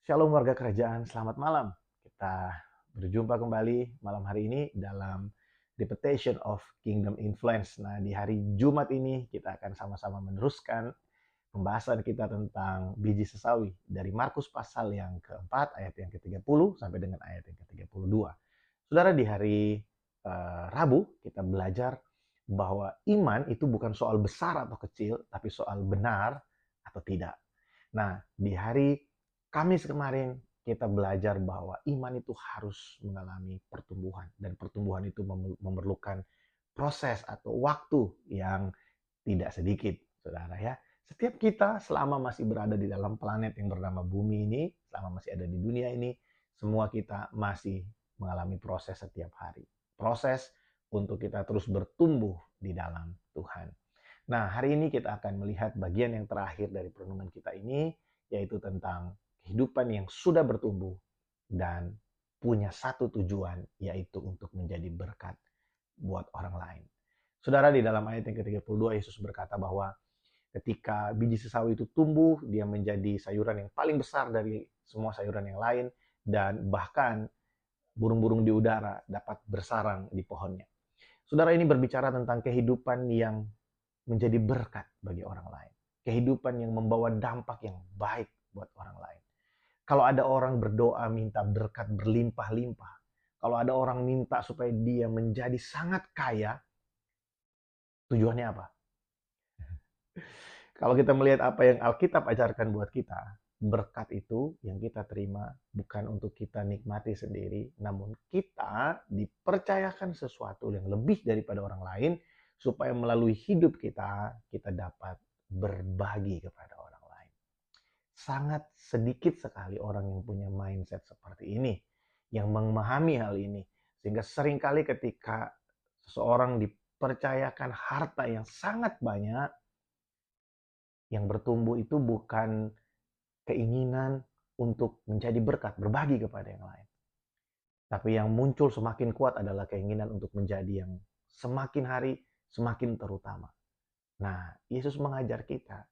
Shalom warga kerajaan, selamat malam. Kita berjumpa kembali malam hari ini dalam Reputation of Kingdom Influence. Nah, di hari Jumat ini kita akan sama-sama meneruskan pembahasan kita tentang biji sesawi dari Markus pasal yang keempat, ayat yang ke-30 sampai dengan ayat yang ke-32. Saudara, di hari Rabu kita belajar bahwa iman itu bukan soal besar atau kecil, tapi soal benar atau tidak. Nah, di hari Kamis kemarin kita belajar bahwa iman itu harus mengalami pertumbuhan, dan pertumbuhan itu memerlukan proses atau waktu yang tidak sedikit, saudara ya. Setiap kita selama masih berada di dalam planet yang bernama bumi ini, selama masih ada di dunia ini, semua kita masih mengalami proses setiap hari. Proses untuk kita terus bertumbuh di dalam Tuhan. Nah, hari ini kita akan melihat bagian yang terakhir dari perenungan kita ini, yaitu tentang kehidupan yang sudah bertumbuh dan punya satu tujuan, yaitu untuk menjadi berkat buat orang lain. Saudara, di dalam ayat yang ke-32, Yesus berkata bahwa ketika biji sesawi itu tumbuh, dia menjadi sayuran yang paling besar dari semua sayuran yang lain, dan bahkan burung-burung di udara dapat bersarang di pohonnya. Saudara, ini berbicara tentang kehidupan yang menjadi berkat bagi orang lain. Kehidupan yang membawa dampak yang baik buat orang lain. Kalau ada orang berdoa minta berkat berlimpah-limpah, kalau ada orang minta supaya dia menjadi sangat kaya, tujuannya apa? Kalau kita melihat apa yang Alkitab ajarkan buat kita, berkat itu yang kita terima bukan untuk kita nikmati sendiri, namun kita dipercayakan sesuatu yang lebih daripada orang lain, supaya melalui hidup kita, kita dapat berbagi kepada orang lain. Sangat sedikit sekali orang yang punya mindset seperti ini, yang memahami hal ini. Sehingga seringkali ketika seseorang dipercayakan harta yang sangat banyak, yang bertumbuh itu bukan keinginan untuk menjadi berkat, berbagi kepada yang lain. Tapi yang muncul semakin kuat adalah keinginan untuk menjadi yang semakin hari semakin terutama. Nah, Yesus mengajar kita,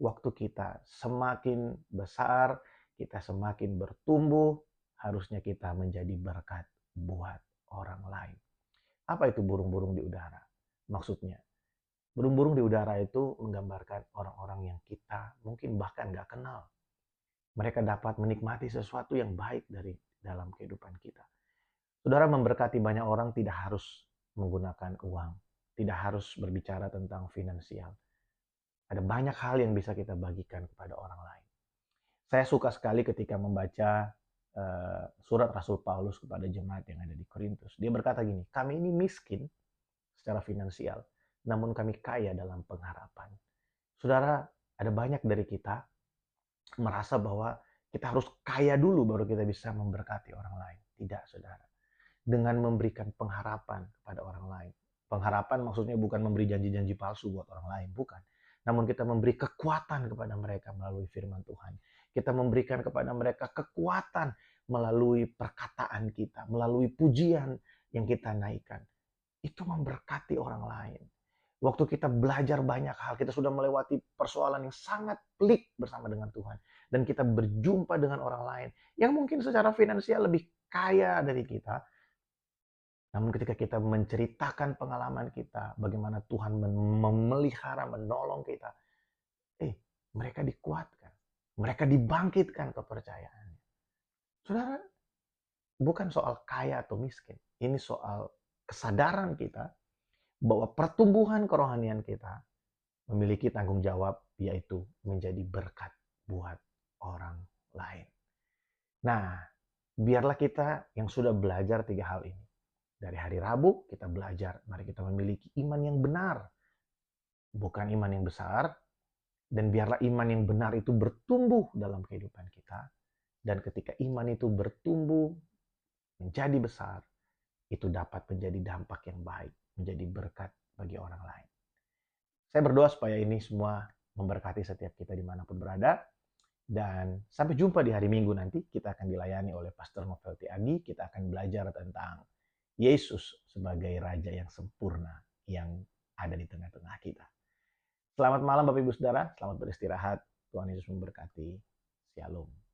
waktu kita semakin besar, kita semakin bertumbuh, harusnya kita menjadi berkat buat orang lain. Apa itu burung-burung di udara? Maksudnya, burung-burung di udara itu menggambarkan orang-orang yang kita mungkin bahkan nggak kenal. Mereka dapat menikmati sesuatu yang baik dari dalam kehidupan kita. Saudara, memberkati banyak orang tidak harus menggunakan uang, tidak harus berbicara tentang finansial. Ada banyak hal yang bisa kita bagikan kepada orang lain. Saya suka sekali ketika membaca surat Rasul Paulus kepada jemaat yang ada di Korintus. Dia berkata gini, kami ini miskin secara finansial, namun kami kaya dalam pengharapan. Saudara, ada banyak dari kita merasa bahwa kita harus kaya dulu baru kita bisa memberkati orang lain. Tidak, saudara. Dengan memberikan pengharapan kepada orang lain. Pengharapan maksudnya bukan memberi janji-janji palsu buat orang lain, bukan. Namun kita memberi kekuatan kepada mereka melalui firman Tuhan. Kita memberikan kepada mereka kekuatan melalui perkataan kita, melalui pujian yang kita naikkan. Itu memberkati orang lain. Waktu kita belajar banyak hal, kita sudah melewati persoalan yang sangat pelik bersama dengan Tuhan. Dan kita berjumpa dengan orang lain yang mungkin secara finansial lebih kaya dari kita. Namun ketika kita menceritakan pengalaman kita, bagaimana Tuhan memelihara, menolong kita, mereka dikuatkan. Mereka dibangkitkan kepercayaannya. Saudara, bukan soal kaya atau miskin. Ini soal kesadaran kita bahwa pertumbuhan kerohanian kita memiliki tanggung jawab, yaitu menjadi berkat buat orang lain. Nah, biarlah kita yang sudah belajar 3 hal ini. Dari hari Rabu kita belajar, mari kita memiliki iman yang benar, bukan iman yang besar. Dan biarlah iman yang benar itu bertumbuh dalam kehidupan kita. Dan ketika iman itu bertumbuh, menjadi besar, itu dapat menjadi dampak yang baik, menjadi berkat bagi orang lain. Saya berdoa supaya ini semua memberkati setiap kita dimanapun berada. Dan sampai jumpa di hari Minggu nanti, kita akan dilayani oleh Pastor Novelty Adi. Kita akan belajar tentang Yesus sebagai Raja yang sempurna yang ada di tengah-tengah kita. Selamat malam Bapak Ibu Saudara, selamat beristirahat. Tuhan Yesus memberkati. Shalom.